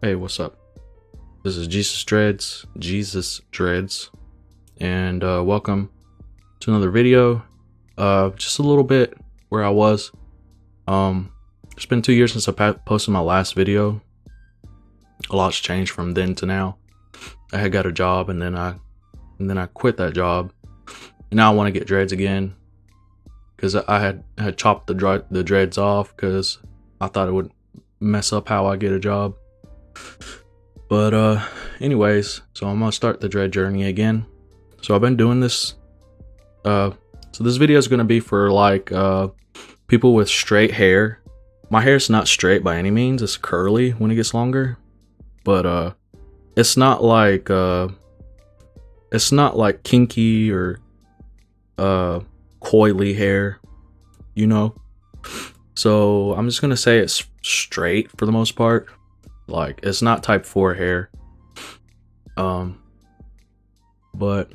Hey, what's up? This is Jesus Dreads, and welcome to another video. Just a little bit where I was. It's been 2 years since I posted my last video. A lot's changed from then to now. I had got a job, and then I quit that job. And now I want to get dreads again because I had chopped the dreads off because I thought it would mess up how I get a job. But anyways, so I'm gonna start the dread journey again. So I've been doing this. So this video is gonna be for like people with straight hair. My hair's not straight by any means. It's curly when it gets longer, but it's not like kinky or coily hair, you know. So I'm just gonna say it's straight for the most part. Like, it's not type 4 hair. But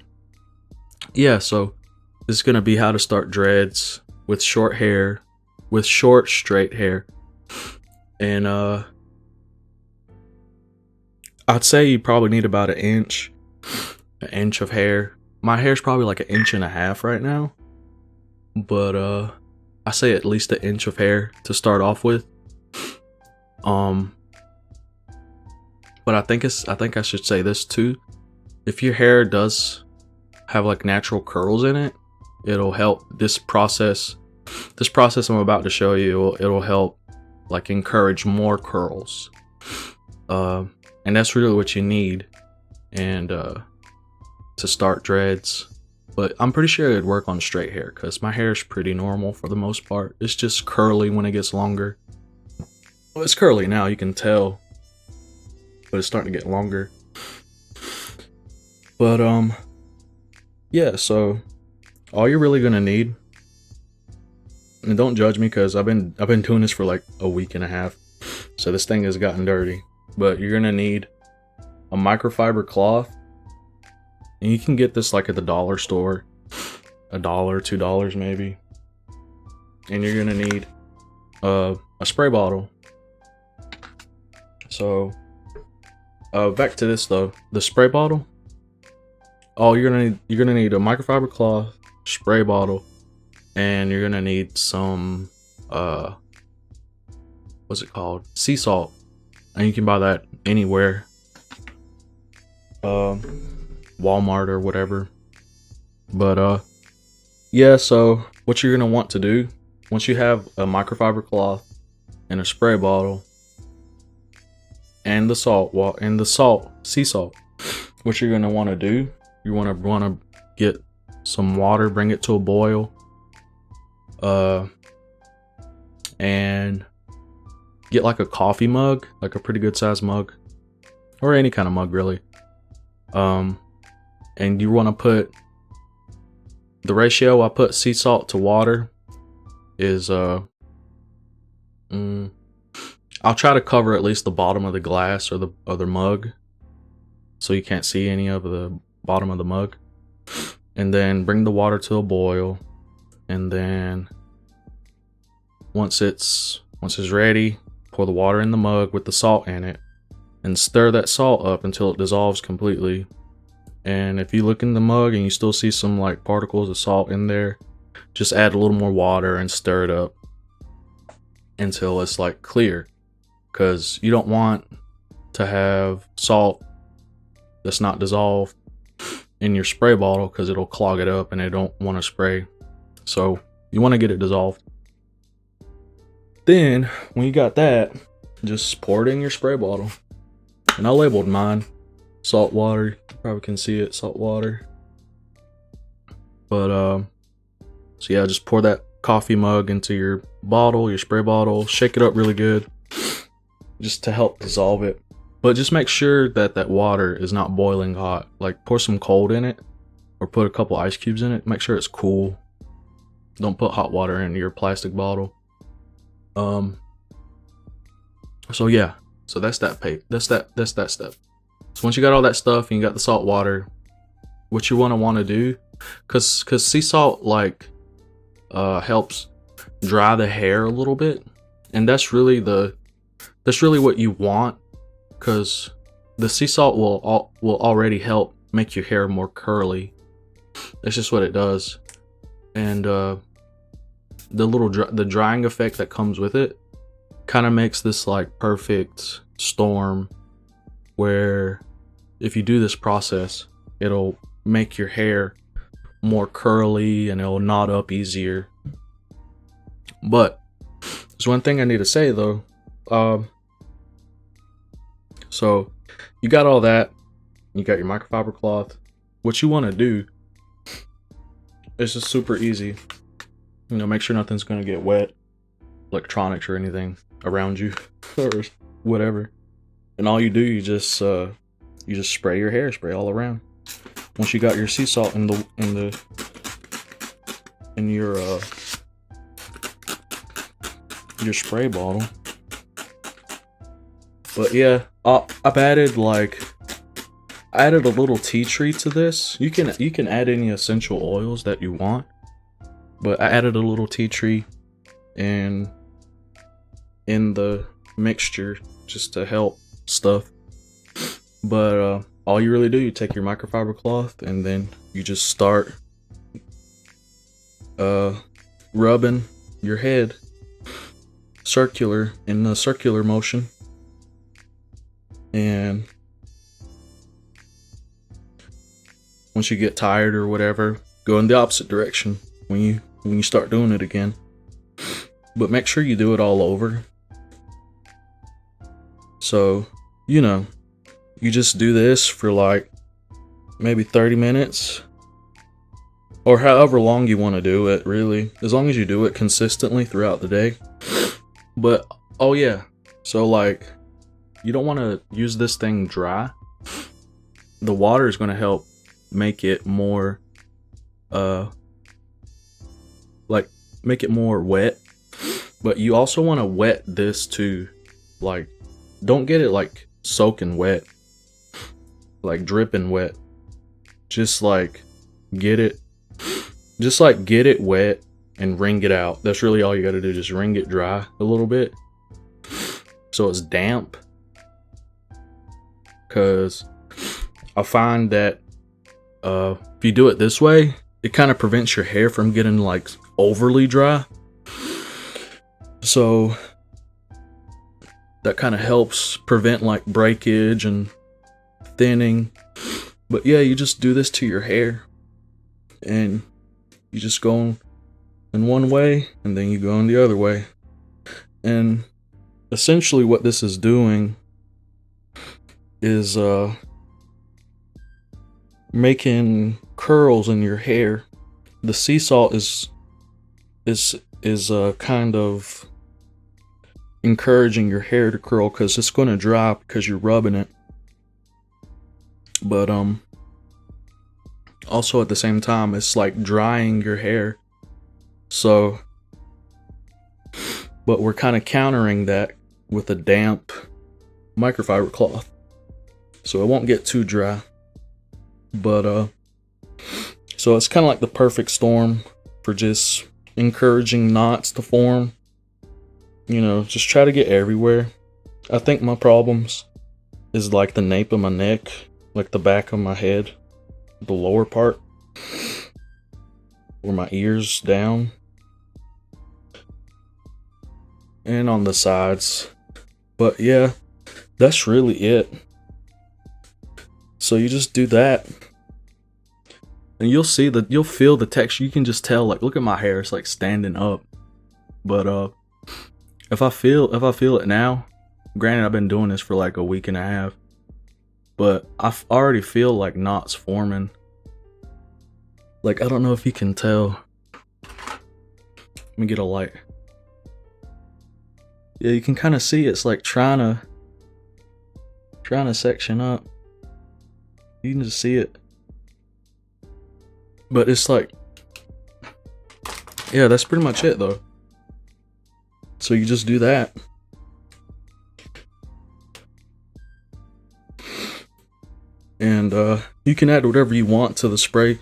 yeah, so this is gonna be how to start dreads with short hair, with short straight hair. And I'd say you probably need about an inch of hair. My hair's probably like 1.5 inches right now, but I say at least 1 inch of hair to start off with. But I think I should say this too. If your hair does have like natural curls in it, it'll help this process I'm about to show you. It'll help like encourage more curls. And that's really what you need and to start dreads. But I'm pretty sure it'd work on straight hair because my hair is pretty normal for the most part. It's just curly when it gets longer. Well, it's curly now, you can tell, but it's starting to get longer. But yeah, so all you're really gonna need, and don't judge me because I've been doing this for like a week and a half, so this thing has gotten dirty. But you're gonna need a microfiber cloth, and you can get this like at the dollar store, $1, $2 maybe. And you're gonna need a spray bottle. So back to this though, the spray bottle. Oh, you're gonna need a microfiber cloth, spray bottle, and you're gonna need some what's it called? Sea salt. And you can buy that anywhere. Walmart or whatever. But yeah, so what you're gonna want to do once you have a microfiber cloth and a spray bottle and the sea salt, what you're gonna want to do, you want to get some water, bring it to a boil, and get like a coffee mug, like a pretty good sized mug, or any kind of mug really. And you want to put the ratio I put sea salt to water is I'll try to cover at least the bottom of the glass or the other mug, so you can't see any of the bottom of the mug. And then bring the water to a boil, and then once it's ready, pour the water in the mug with the salt in it, and stir that salt up until it dissolves completely. And if you look in the mug and you still see some like particles of salt in there, just add a little more water and stir it up until it's like clear, because you don't want to have salt that's not dissolved in your spray bottle because it'll clog it up and it don't want to spray. So you want to get it dissolved. Then when you got that, just pour it in your spray bottle. And I labeled mine salt water. You probably can see it, salt water. But so yeah, just pour that coffee mug into your bottle, your spray bottle, shake it up really good just to help dissolve it. But just make sure that water is not boiling hot. Like, pour some cold in it or put a couple ice cubes in it. Make sure it's cool. Don't put hot water in your plastic bottle. So yeah, so that's that step. So once you got all that stuff and you got the salt water, what you want to do, cause sea salt like helps dry the hair a little bit, and that's really what you want because the sea salt will already help make your hair more curly. That's just what it does. And the drying effect that comes with it kind of makes this like perfect storm, where if you do this process, it'll make your hair more curly and it'll knot up easier. But there's one thing I need to say though. So you got all that, you got your microfiber cloth. What you want to do is just super easy. You know, make sure nothing's gonna get wet, electronics or anything around you or whatever. And all you do, you just spray your hair, spray all around. Once you got your sea salt in your spray bottle. But yeah, I've added a little tea tree to this. You can add any essential oils that you want, but I added a little tea tree in the mixture just to help stuff. But all you really do, you take your microfiber cloth and then you just start rubbing your head in a circular motion. And once you get tired or whatever, go in the opposite direction when you start doing it again. But make sure you do it all over. So, you know, you just do this for like maybe 30 minutes or however long you want to do it, really, as long as you do it consistently throughout the day. But oh yeah, so like, you don't want to use this thing dry. The water is going to help make it more make it more wet, but you also want to wet this too. Like, don't get it like soaking wet, like dripping wet. Just get it wet and wring it out. That's really all you got to do. Just wring it dry a little bit so it's damp. Because I find that if you do it this way, it kind of prevents your hair from getting like overly dry. So that kind of helps prevent like breakage and thinning. But yeah, you just do this to your hair and you just go in one way and then you go in the other way. And essentially what this is doing is making curls in your hair. The sea salt is kind of encouraging your hair to curl because it's going to dry because you're rubbing it. But also at the same time, it's like drying your hair. So, but we're kind of countering that with a damp microfiber cloth, so it won't get too dry. But so it's kind of like the perfect storm for just encouraging knots to form. You know, just try to get everywhere. I think my problems is like the nape of my neck, like the back of my head, the lower part, where my ears down, and on the sides. But yeah, that's really it. So you just do that, and you'll feel the texture. You can just tell, like, look at my hair, it's like standing up. But if I feel it now, granted I've been doing this for like a week and a half, but I already feel like knots forming. Like, I don't know if you can tell. Let me get a light. Yeah, you can kind of see it's like trying to section up. You can just see it. But it's like, yeah, that's pretty much it though. So you just do that. And you can add whatever you want to the spray,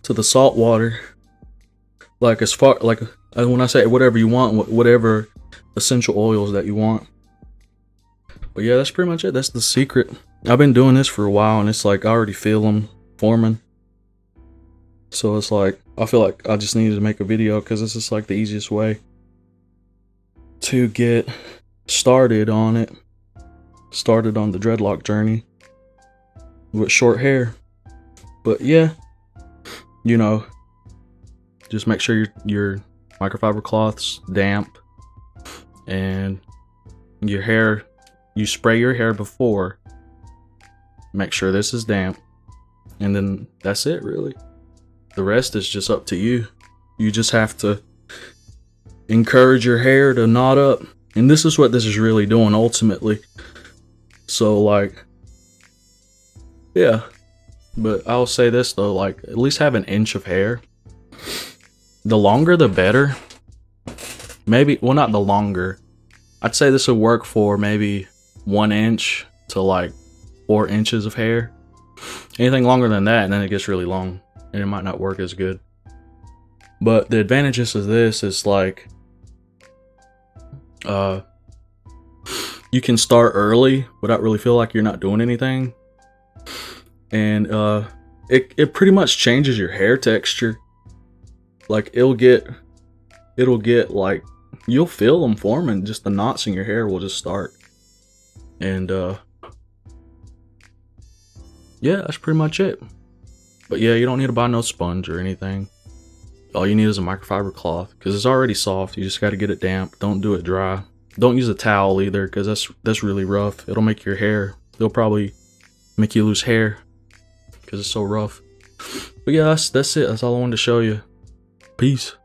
to the salt water. Like, as far, like, when I say whatever you want, whatever essential oils that you want. But yeah, that's pretty much it. That's the secret. I've been doing this for a while, and it's like I already feel them forming. So it's like I feel like I just needed to make a video because this is like the easiest way to get started on it. Started on the dreadlock journey with short hair. But yeah, you know, just make sure your microfiber cloth's damp, and your hair, you spray your hair before. Make sure this is damp, and then that's it really. The rest is just up to you. You just have to encourage your hair to knot up, and this is what this is really doing ultimately. So like, yeah, but I'll say this though, like at least have an inch of hair. The longer the better. Maybe, well, not the longer. I'd say this would work for maybe 1 inch to like 4 inches of hair. Anything longer than that, and then it gets really long, and it might not work as good. But the advantages of this is like, you can start early without really feel like you're not doing anything, and it pretty much changes your hair texture. Like it'll get like, you'll feel them forming, just the knots in your hair will just start. And yeah, that's pretty much it. But yeah, you don't need to buy no sponge or anything. All you need is a microfiber cloth because it's already soft. You just got to get it damp. Don't do it dry. Don't use a towel either because that's really rough. It'll make your hair, it'll probably make you lose hair because it's so rough. But yeah, that's it. That's all I wanted to show you. Peace.